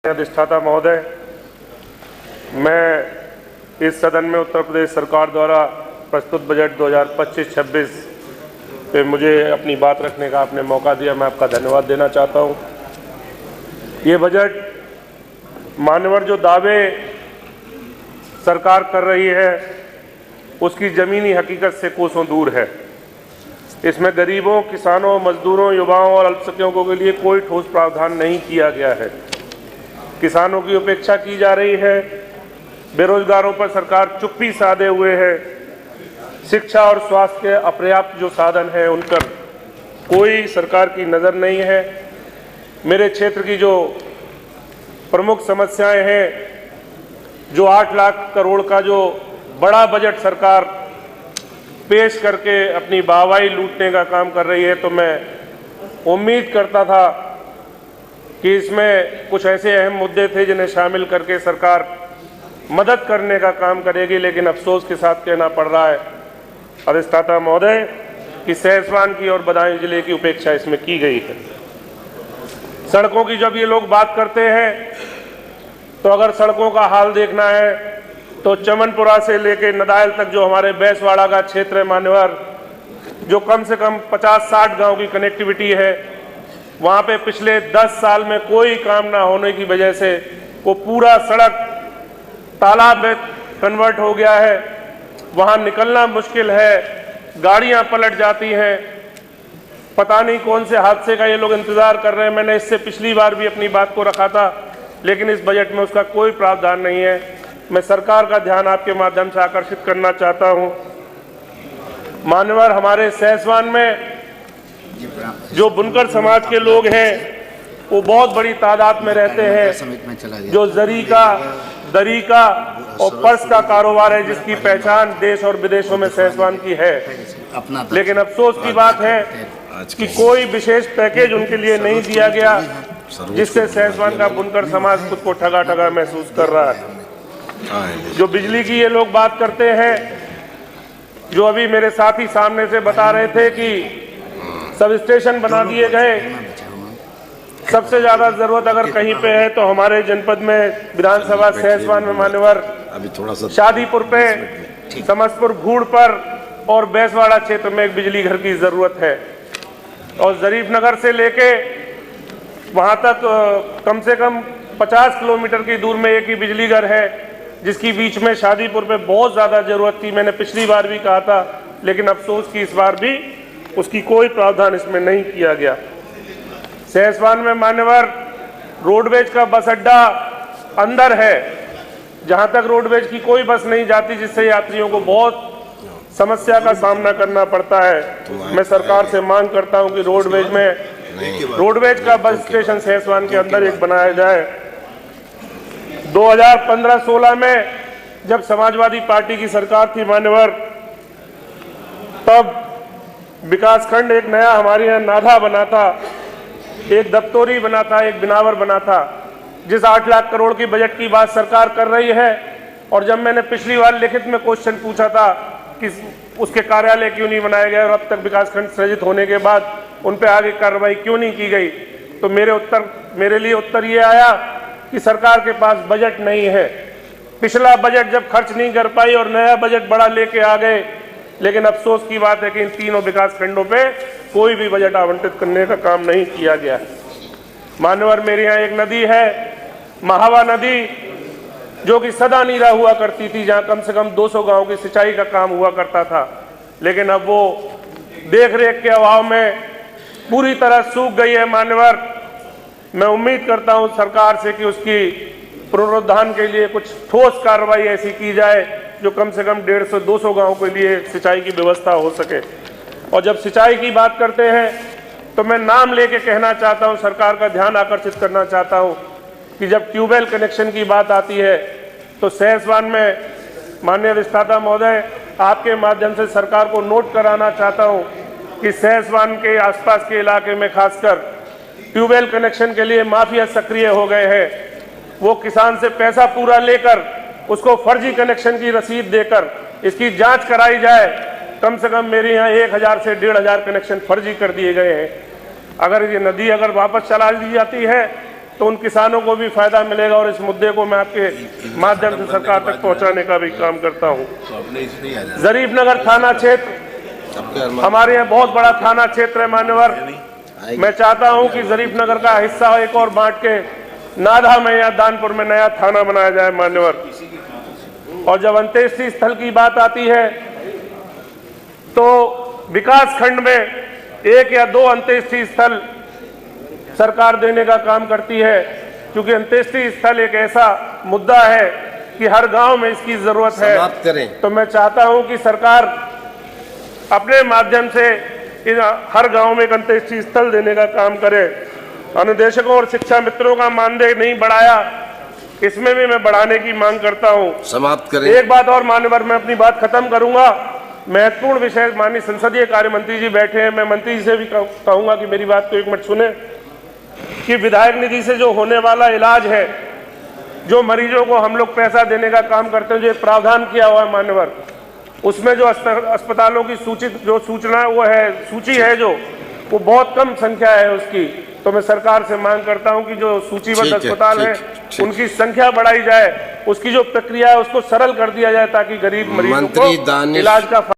अधिष्ठाता महोदय, मैं इस सदन में उत्तर प्रदेश सरकार द्वारा प्रस्तुत बजट 2025-26 पे मुझे अपनी बात रखने का आपने मौका दिया, मैं आपका धन्यवाद देना चाहता हूँ। ये बजट मान्यवर जो दावे सरकार कर रही है उसकी ज़मीनी हकीकत से कोसों दूर है। इसमें गरीबों, किसानों, मजदूरों, युवाओं और अल्पसंख्यकों के लिए कोई ठोस प्रावधान नहीं किया गया है। किसानों की उपेक्षा की जा रही है, बेरोजगारों पर सरकार चुप्पी साधे हुए है, शिक्षा और स्वास्थ्य के अपर्याप्त जो साधन हैं उन पर कोई सरकार की नज़र नहीं है। मेरे क्षेत्र की जो प्रमुख समस्याएं हैं, जो 8 लाख करोड़ का जो बड़ा बजट सरकार पेश करके अपनी वाहवाही लूटने का काम कर रही है, तो मैं उम्मीद करता था कि इसमें कुछ ऐसे अहम मुद्दे थे जिन्हें शामिल करके सरकार मदद करने का काम करेगी, लेकिन अफसोस के साथ कहना पड़ रहा है अधिष्ठाता महोदय कि सहसवान की और बदायूं जिले की उपेक्षा इसमें की गई है। सड़कों की जब ये लोग बात करते हैं तो अगर सड़कों का हाल देखना है तो चमनपुरा से लेके नदायल तक जो हमारे बैसवाड़ा का क्षेत्र है मान्यवर, जो कम से कम 50-60 गांव की कनेक्टिविटी है, वहाँ पे पिछले 10 साल में कोई काम ना होने की वजह से वो पूरा सड़क तालाब में कन्वर्ट हो गया है। वहाँ निकलना मुश्किल है, गाड़ियाँ पलट जाती हैं, पता नहीं कौन से हादसे का ये लोग इंतज़ार कर रहे हैं। मैंने इससे पिछली बार भी अपनी बात को रखा था, लेकिन इस बजट में उसका कोई प्रावधान नहीं है। मैं सरकार का ध्यान आपके माध्यम से आकर्षित करना चाहता हूँ। मान्यवर, हमारे सहसवान में जो बुनकर समाज के लोग हैं वो बहुत बड़ी तादाद में रहते हैं, जो जरी का, दरी का और पर्स का कारोबार है, जिसकी पहचान देश और विदेशों में सहसवान की है। लेकिन अफसोस की बात है कि कोई विशेष पैकेज उनके लिए नहीं दिया गया, जिससे सहसवान का बुनकर समाज खुद को ठगा ठगा महसूस कर रहा है। जो बिजली की ये लोग बात करते हैं, जो अभी मेरे साथी सामने से बता रहे थे कि सब स्टेशन बना दिए गए, सबसे ज्यादा जरूरत अगर कहीं पे है तो हमारे जनपद में विधानसभा सहसवान में मान्यवर अभी थोड़ा सा शादीपुर पे, समस्तपुर भूड़ पर और बैसवाड़ा क्षेत्र में एक बिजली घर की जरूरत है। और जरीफ नगर से लेके वहां तक कम से कम 50 किलोमीटर की दूर में एक ही बिजली घर है, जिसकी बीच में शादीपुर पे बहुत ज्यादा जरूरत थी। मैंने पिछली बार भी कहा था, लेकिन अफसोस की इस बार भी उसकी कोई प्रावधान इसमें नहीं किया गया। सहसवान में मान्यवर रोडवेज का बस अड्डा अंदर है, जहां तक रोडवेज की कोई बस नहीं जाती, जिससे यात्रियों को बहुत समस्या का सामना करना पड़ता है। मैं सरकार से मांग करता हूं कि रोडवेज का बस स्टेशन सहसवान के अंदर एक बनाया जाए। 2015-16 में जब समाजवादी पार्टी की सरकार थी मान्यवर, तब विकासखंड एक नया हमारे यहाँ नाधा बना था, एक दत्तोरी बना था, एक बिनावर बना था, जिस 8 लाख करोड़ की बजट की बात सरकार कर रही है। और जब मैंने पिछली बार लिखित में क्वेश्चन पूछा था कि उसके कार्यालय क्यों नहीं बनाए गए और अब तक विकासखंड सृजित होने के बाद उन पर आगे कार्रवाई क्यों नहीं की गई, तो मेरे लिए उत्तर ये आया कि सरकार के पास बजट नहीं है। पिछला बजट जब खर्च नहीं कर पाई और नया बजट बड़ा लेके आ गए, लेकिन अफसोस की बात है कि इन तीनों विकास खंडों पे कोई भी बजट आवंटित करने का काम नहीं किया गया। मान्यवर, मेरे यहाँ एक नदी है, महावा नदी, जो कि सदा नीरा हुआ करती थी, जहाँ कम से कम 200 गांव की सिंचाई का काम हुआ करता था, लेकिन अब वो देख रेख के अभाव में पूरी तरह सूख गई है। मान्यवर, मैं उम्मीद करता हूँ सरकार से कि उसकी पुनरुद्धार के लिए कुछ ठोस कार्रवाई ऐसी की जाए जो कम से कम 150-200 गांव के लिए सिंचाई की व्यवस्था हो सके। और जब सिंचाई की बात करते हैं तो मैं नाम लेके कहना चाहता हूं, सरकार का ध्यान आकर्षित करना चाहता हूं कि जब ट्यूबवेल कनेक्शन की बात आती है तो सहसवान में माननीय अधिष्ठाता महोदय, आपके माध्यम से सरकार को नोट कराना चाहता हूं कि सहसवान के आसपास के इलाके में खासकर ट्यूबवेल कनेक्शन के लिए माफिया सक्रिय हो गए हैं। वो किसान से पैसा पूरा लेकर उसको फर्जी कनेक्शन की रसीद देकर इसकी जांच कराई जाए। कम से कम मेरे यहाँ 1000 से 1500 कनेक्शन फर्जी कर दिए गए हैं। अगर ये नदी वापस चला दी जाती है तो उन किसानों को भी फायदा मिलेगा और इस मुद्दे को मैं आपके माध्यम से सरकार तक पहुंचाने का भी काम करता हूं। जरीफ नगर थाना क्षेत्र हमारे यहाँ बहुत बड़ा थाना क्षेत्र है मान्यवर। मैं चाहता हूं कि जरीफ नगर का हिस्सा एक और बांट के नाधा में या दानपुर में नया थाना बनाया जाए मान्यवर। और जब अंत्येष्टि स्थल की बात आती है तो विकास खंड में 1 या 2 अंत्येष्टि स्थल सरकार देने का काम करती है, क्योंकि अंत्येष्टि स्थल एक ऐसा मुद्दा है कि हर गांव में इसकी जरूरत है। तो मैं चाहता हूं कि सरकार अपने माध्यम से हर गांव में एक अंत्येष्टि स्थल देने का काम करे। अनुदेशकों और शिक्षा मित्रों का मानदेय नहीं बढ़ाया, इसमें भी मैं बढ़ाने की मांग करता हूं। समाप्त करें। एक बात और मान्यवर, मैं अपनी बात खत्म करूंगा। महत्वपूर्ण विषय, माननीय संसदीय कार्य मंत्री जी बैठे हैं, मैं मंत्री जी से भी कहूंगा कि मेरी बात को एक मिनट सुने कि विधायक निधि से जो होने वाला इलाज है, जो मरीजों को हम लोग पैसा देने का काम करते हैं, जो प्रावधान किया हुआ है मान्यवर, उसमें जो अस्पतालों की सूची है जो वो बहुत कम संख्या है उसकी। तो मैं सरकार से मांग करता हूं कि जो सूचीबद्ध अस्पताल है उनकी संख्या बढ़ाई जाए, उसकी जो प्रक्रिया है उसको सरल कर दिया जाए ताकि गरीब मरीजों को इलाज का